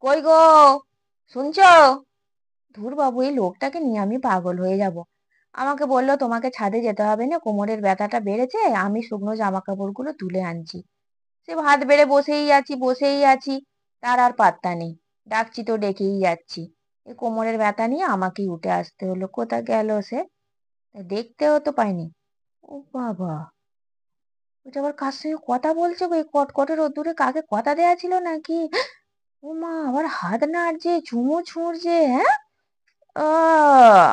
কই গো, শুনছো? ধুর বাবু, এই লোকটাকে নিয়ে আমি পাগল হয়ে যাব। আমাকে বললো তোমাকে ছাদে যেতে হবে না, কোমরের ব্যথাটা বেড়েছে, আমি শুকনো জামা কাপড়গুলো তুলে আনছি। সে ভাত বেড়ে বসেই আছি, তার আর পাত্তা নেই। ডাকছি তো ডেকেই যাচ্ছি। এই কোমরের ব্যথা নিয়ে আমাকেই উঠে আসতে হলো। কোথা গেল সে? দেখতেও তো পাইনি। ও বাবা, ওটা আবার কার সঙ্গে কথা বলছে গো? এই কটকটের রোদ্দুরে কাকে কথা দেয়া ছিল নাকি? ও মা, আবার হাত নাড়ছে, চুমু ছুঁড়ছে, হ্যাঁ? আহ,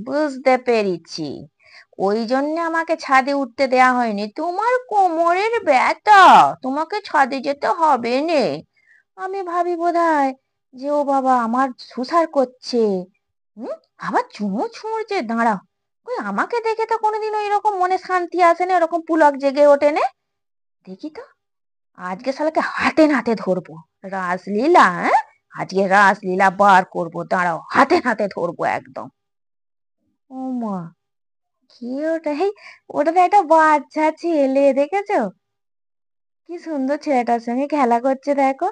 বুঝতে পেরেছি। ওই জন্য আমাকে ছাদে উঠতে দেয়া হয়নি, তোমার কোমরের ব্যথা, তোমাকে ছাদে যেতে হবে নে। আমি ভাবি বোধহয় যে ও বাবা আমার সুসার করছে। হুম, আবার চুমু ছুঁড়ছে, দাঁড়াও। ওই আমাকে দেখে তো কোনোদিনও এরকম মনে শান্তি আসে না, এরকম পুলক জেগে ওঠে না। দেখি তো, আজকে শালাকে হাতে নাতে ধরবো। রাসলীলা, হ্যাঁ? আজকে রাসলীলা বার করবো, দাঁড়াও, হাতে নাতে ধরবো একদম। ও মা, কি ওটা? ওটা তো একটা বাচ্চা ছেলে, দেখেছো? কি সুন্দর ছেলেটার সঙ্গে খেলা করছে, দেখো।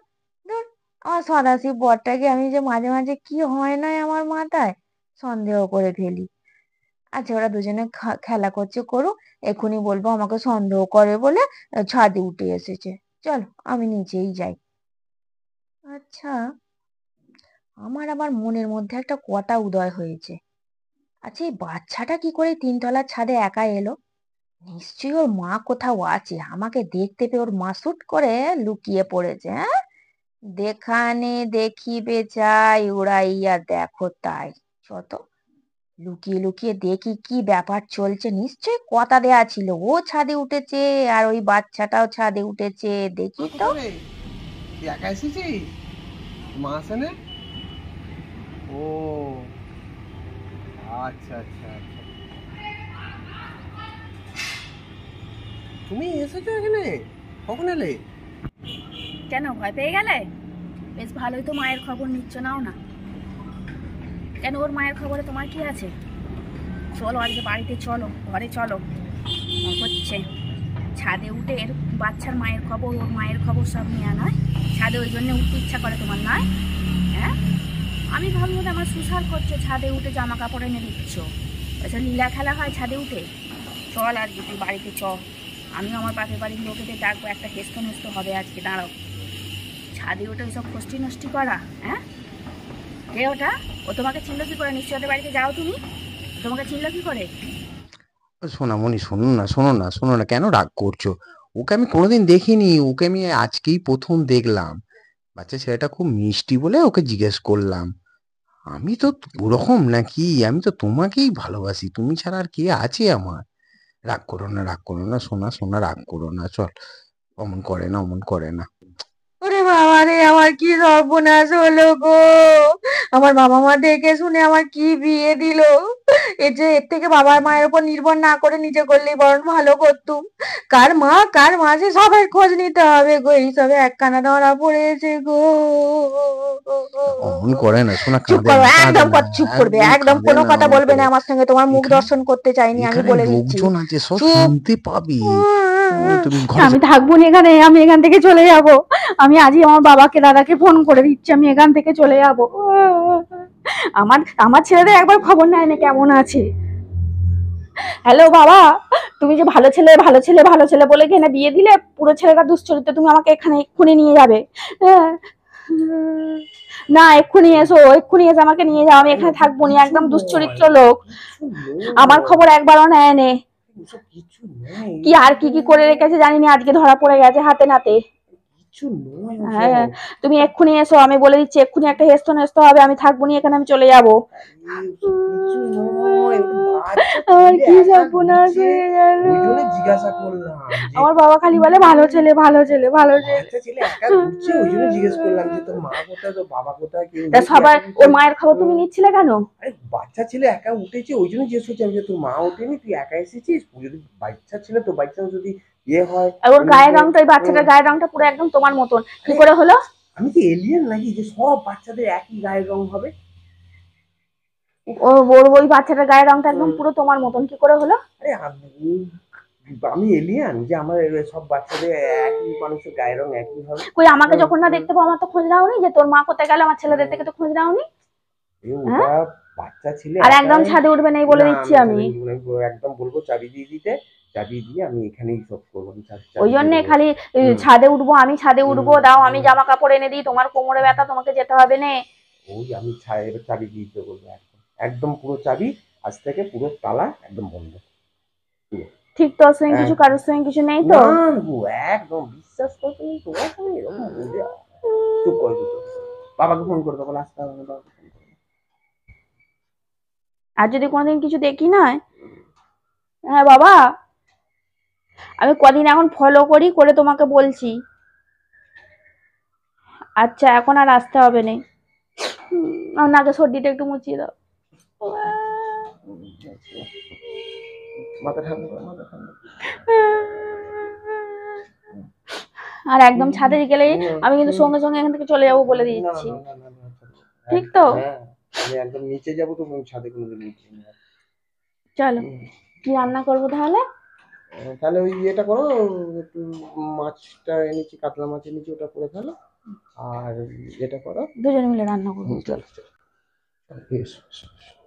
ধুর, আমার সদাশিব বরটাকে আমি যে মাঝে মাঝে কি হয় না আমার মাথায়, সন্দেহ করে ফেলি। আচ্ছা, ওরা দুজনে খেলা করছে, করুক। এক্ষুনি বলবো আমাকে সন্দেহ করে বলে ছাদে উঠে এসেছে। চলো, আমি নিচেই যাই। আচ্ছা, আমার আবার মনের মধ্যে একটা কথা উদয় হয়েছে। আচ্ছা, এই বাচ্চাটা কি করে তিনতলার ছাদে একা এলো? নিশ্চয়ই ওর মা কোথাও আছে, আমাকে দেখতে পেয়ে ওর মা শুট করে লুকিয়ে পড়েছে, হ্যাঁ? দেখানে দেখিবে চাই, উড়াইয়া দেখো তাই। যত লুকিয়ে লুকিয়ে দেখি কি ব্যাপার চলছে। নিশ্চয়ই কথা দেয়া ছিল, ও ছাদে উঠেছে আর ওই বাচ্চাটাও ছাদে উঠেছে। মা দেখি তো। কোথায় রে? তুই একা এসেছিস? মা আসে না? ও আচ্ছা আচ্ছা আচ্ছা। তুমি এসেছো এখানে? কখন এলে? কেন ভয় পেয়ে গেলে? বেশ ভালোই তো মায়ের খবর নিচ্ছ, নাও না। কেন, ওর মায়ের খবরে তোমার কি আছে? চলো আজকে বাড়িতে, চলো ঘরে চলো। হচ্ছে ছাদে উঠে এর বাচ্চার মায়ের খবর, ওর মায়ের খবর সব নিয়ে নয়। ছাদে ওই জন্য উঠতে ইচ্ছা করে তোমার, নয়? হ্যাঁ, আমি ভাবলাম যে আমার সুসার করছো, ছাদে উঠে জামা কাপড় এনে দিচ্ছ। ওইসব লীলা খেলা হয় ছাদে উঠে? চল আজকে তুই বাড়িতে চল, আমিও আমার পাশের বাড়ির লোকেদের ডাকবো, একটা হেস্ত নেস্ত হবে আজকে, দাঁড়াও। ছাদে উঠে ওইসব খষ্টি নষ্টি করা, হ্যাঁ? কে ওটা? ও তোমাকে চিনলো কি করে? নিশ্চয় ওদের বাড়িতে যাও তুমি, তোমাকে চিনলো কি করে? সোনামণি, শোনো না, শোনো না, শোনো না, কেন রাগ করছো? ওকে আমি কোনোদিন দেখিনি, ওকে আমি আজকেই প্রথম দেখলাম। বাচ্চা ছেলেটা খুব মিষ্টি বলে ওকে জিজ্ঞেস করলাম। আমি তো ওরকম নাকি? আমি তো তোমাকেই ভালোবাসি, তুমি ছাড়া আর কে আছে আমার? রাগ করো না, রাগ করো না, সোনা সোনা, রাগ করো না, চল। অমন করে না, অমন করে না। ওরে বাবা রে, আমার কি সর্বনাশ হলো গো! আমার বাবা মা দেখে শুনে আমার কি বিয়ে দিল! এর থেকে বাবার মায়ের উপর নির্ভর না করে নিজে করলেই বরং ভালো করতুম। কার মা সে সবাই খোঁজ নিতে হবে গো, এইসবে একখানা ধরা পড়েছে গো। অমন করে না সোনা, চুপ কাঁদে করো, না, কাঁদে একদম না। চুপ করবে, একদম একদম কাঁদে কোনো না, কথা অমন বলবে না করে। আমার সঙ্গে। তোমার মুখ এখানে দর্শন করতে চাইনি, আমি এখানে বলে দিচ্ছি। লোকজন আছে, সব চুপ। শুনতে পাবি। তুমি ঘরে আমি যাও। থাকবো না এখানে, আমি এখান থেকে চলে যাব। আমি আজই আমার বাবাকে দাদাকে ফোন করে দিচ্ছি, আমি এখান থেকে চলে যাব। আমার আমার ছেলেদের একবার খবর নেয় না কেমন আছে। হ্যালো বাবা, তুমি যে ভালো ছেলে ভালো ছেলে ভালো ছেলে বলে কিনা বিয়ে দিলে, পুরো ছেলেটা দুশ্চরিত্র, তুমি আমাকে এখানে এক্ষুনি নিয়ে যাবে। হ্যাঁ, না এক্ষুনি এসো, এক্ষুনি এসে আমাকে নিয়ে যাও, আমি আরে এখানে ওসব থাকবো না, কিছু একদম নয়, দুশ্চরিত্র লোক। কিছু আমার নয়, খবর একবারও নেয় নে। ওসব কিছু নয়, কি আর কি এসব কি করে রেখেছে জানি না, আজকে ধরা পড়ে গেছে হাতে নাতে। কিছু নয় হ্যাঁ, ওসব। তুমি এক্ষুনি এসো, আমি বলে দিচ্ছি এক্ষুনি একটা হেস্ত নেস্ত হবে, আমি থাকবো না এখানে, আমি চলে যাবো। আরে ওসব কিছু নয়, ওটা বাচ্চা আমার ছেলে কি একা সর্বনাশ ঘুরছে, হয়ে গেল! ওই জন্য জিজ্ঞাসা করলাম যে আমার বাবা খালি বলে ভালো ছেলে ভালো ছেলে ভালো ছেলে। বাচ্চা ছেলে একা ঘুরছে, ওই জন্য জিজ্ঞেস করলাম যে তোর মা কোথায়, তোর বাবা কোথায়, কেউ তা নেই কি সবার একা ওর ঘুরছিস? মায়ের খবর তুমি নিচ্ছিলে কেন? আরে বাচ্চা ছেলে একা উঠেছে, ওই জন্য জিজ্ঞেস করছি আমি যে তোর মা ওঠেনি, তুই একা এসেছিস, যদি বাচ্চা ছেলে তো বাচ্চা যদি ইয়ে হয়, আর ওর গায়ের এমনিতে রংটা, ওই বাচ্চাটার গায়ের রংটা পুরো একদম তোমার মতন, কি আরে করে হলো? আমি কি এলিয়েন নাকি যে সব বাচ্চাদের একই গায়ের রং হবে? ওর ওর ওই বাচ্চাটার গায়ের রংটা একদম পুরো তোমার মতন, কি করে হলো? আরে আমি এলিয়ান যে আমার সব বাচ্চাদের একই মানুষের গায়ের রং একই হবে? কই আমাকে যখন না দেখতে পাবো আমার তো খোঁজ নাওনি যে তোর মা কোথায় গেল, আমার ছেলেদের থেকে তো খোঁজ নাওনি। হ্যাঁ, ওটা বাচ্চা ছেলে আর একদম একাই। ছাদে উঠবে না এই বলে না দিচ্ছি আমি আমি। ছাদে উঠবো না, আমি একদম বলবো চাবি দিয়ে দিতে, চাবি দিয়ে আমি এখানেই সব করবো, আমি ওই চাবি দিয়ে জন্যে দেবো। খালি হুম ছাদে উঠবো, আমি ছাদে উঠবো, দাও আমি হুম। জামা কাপড় এনে দিই, তোমার কোমরে ব্যথা, তোমাকে যেতে হবে না। ওই আমি এবার চাবি দিয়ে দিতে বলবো, একদম একদম পুরো চাবি, আজ থেকে পুরো তালা একদম বন্ধ পুরো। ঠিক তোর সঙ্গে কিছু, একদম। কারোর সঙ্গে কিছু নেই তো? না গো, একদম বিশ্বাস করো, তুমি তোমার সঙ্গে এরকম বলবে? চুপ করে চুপ করে। বাবাকে ফোন করে দেবো, আসতে হবে না, বাবাকে ফোন করে দেবো। আর যদি কোনোদিন কিছু দেখি না, হ্যাঁ বাবা, আমি কদিন এখন ফলো করি, করে তোমাকে বলছি। আচ্ছা এখন আর আসতে হবে না। আমার নাকে সর্দিটা একটু মুছিয়ে দাও। মাথা ঠান্ডা করো, মাথা ঠান্ডা করো। আর একদম ছাদে গেলে আমি কিন্তু সঙ্গে সঙ্গে এখান থেকে চলে যাবো বলে না দিচ্ছি। না না না না, ঠিক তো? হ্যাঁ, আমি একদম নিচে যাবো তো, আমি ছাদে কোনোদিন নিচে যাবো। চলো, কি রান্না করবো তাহলে? তাহলে ওই ইয়েটা করো, একটু মাছটা এনেছি, কাতলা মাছ এনেছি, ওটা করে ফেলো। আর এটা করো। দুজনে মিলে রান্না করবো। চলো চলো, এসো এসো, এসো।